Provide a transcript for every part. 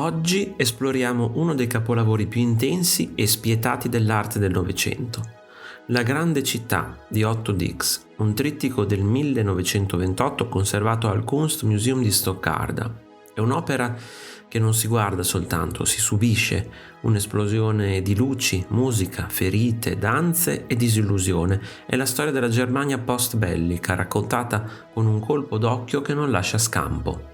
Oggi esploriamo uno dei capolavori più intensi e spietati dell'arte del Novecento, La grande città di Otto Dix, un trittico del 1928 conservato al Kunstmuseum di Stoccarda. È un'opera che non si guarda soltanto, si subisce, un'esplosione di luci, musica, ferite, danze e disillusione. È la storia della Germania post-bellica, raccontata con un colpo d'occhio che non lascia scampo.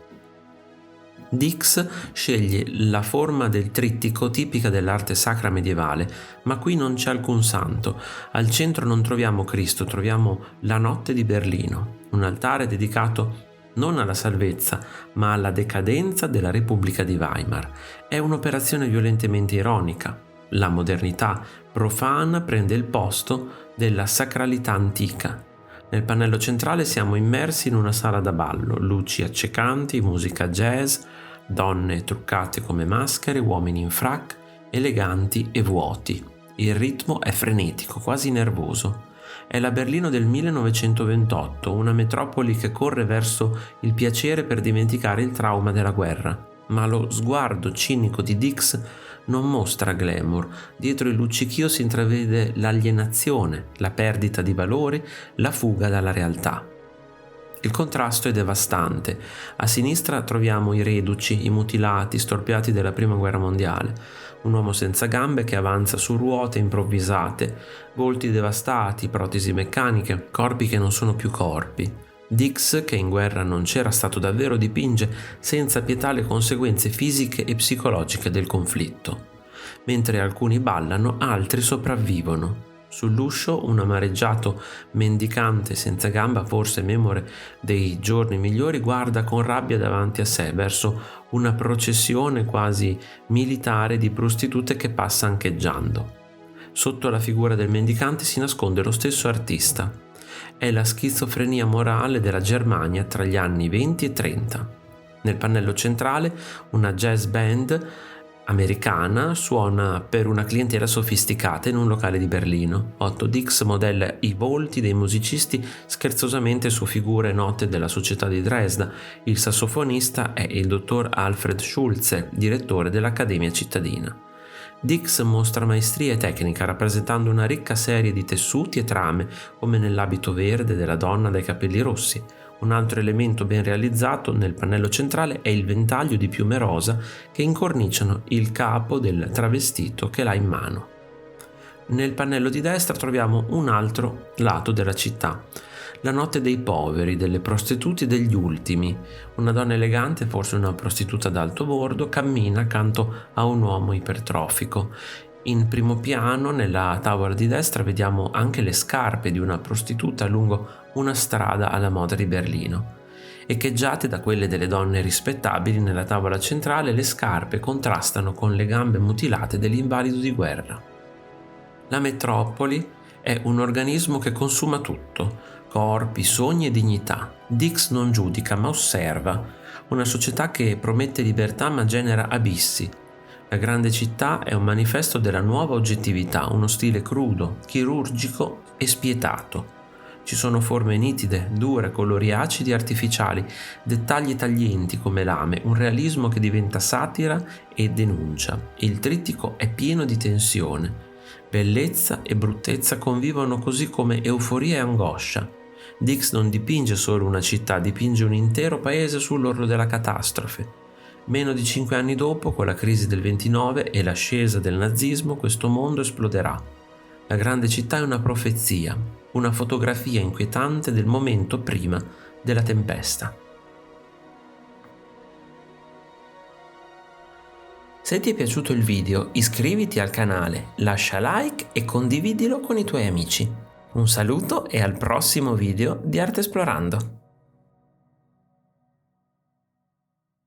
Dix sceglie la forma del trittico tipica dell'arte sacra medievale, ma qui non c'è alcun santo. Al centro non troviamo Cristo, troviamo la notte di Berlino, un altare dedicato non alla salvezza, ma alla decadenza della Repubblica di Weimar. È un'operazione violentemente ironica. La modernità profana prende il posto della sacralità antica. Nel pannello centrale siamo immersi in una sala da ballo, luci accecanti, musica jazz, donne truccate come maschere, uomini in frac, eleganti e vuoti. Il ritmo è frenetico, quasi nervoso. È la Berlino del 1928, una metropoli che corre verso il piacere per dimenticare il trauma della guerra. Ma lo sguardo cinico di Dix non mostra glamour. Dietro il luccichio si intravede l'alienazione, la perdita di valori, la fuga dalla realtà. Il contrasto è devastante. A sinistra troviamo i reduci, i mutilati, storpiati della Prima Guerra Mondiale. Un uomo senza gambe che avanza su ruote improvvisate, volti devastati, protesi meccaniche, corpi che non sono più corpi. Dix, che in guerra non c'era stato davvero, dipinge senza pietà le conseguenze fisiche e psicologiche del conflitto. Mentre alcuni ballano, altri sopravvivono. Sull'uscio un amareggiato mendicante senza gamba, forse memore dei giorni migliori, guarda con rabbia davanti a sé verso una processione quasi militare di prostitute che passa ancheggiando. Sotto la figura del mendicante si nasconde lo stesso artista. È la schizofrenia morale della Germania tra gli anni 20 e 30. Nel pannello centrale una jazz band americana suona per una clientela sofisticata in un locale di Berlino. Otto Dix modella i volti dei musicisti scherzosamente su figure note della società di Dresda. Il sassofonista è il dottor Alfred Schulze, direttore dell'Accademia cittadina. Dix mostra maestria e tecnica, rappresentando una ricca serie di tessuti e trame, come nell'abito verde della donna dai capelli rossi. Un altro elemento ben realizzato nel pannello centrale è il ventaglio di piume rosa che incorniciano il capo del travestito che l'ha in mano. Nel pannello di destra troviamo un altro lato della città. La notte dei poveri, delle prostitute e degli ultimi. Una donna elegante, forse una prostituta d'alto bordo, cammina accanto a un uomo ipertrofico. In primo piano, nella tavola di destra, vediamo anche le scarpe di una prostituta lungo una strada alla moda di Berlino. Echeggiate da quelle delle donne rispettabili, nella tavola centrale le scarpe contrastano con le gambe mutilate dell'invalido di guerra. La metropoli è un organismo che consuma tutto: corpi, sogni e dignità. Dix non giudica ma osserva, una società che promette libertà ma genera abissi. La grande città è un manifesto della nuova oggettività, uno stile crudo, chirurgico e spietato. Ci sono forme nitide, dure, colori acidi e artificiali, dettagli taglienti come lame, un realismo che diventa satira e denuncia. Il trittico è pieno di tensione. Bellezza e bruttezza convivono, così come euforia e angoscia. Dix non dipinge solo una città, dipinge un intero paese sull'orlo della catastrofe. Meno di 5 anni dopo, con la crisi del 29 e l'ascesa del nazismo, questo mondo esploderà. La grande città è una profezia, una fotografia inquietante del momento prima della tempesta. Se ti è piaciuto il video, iscriviti al canale, lascia like e condividilo con i tuoi amici. Un saluto e al prossimo video di Arte Esplorando!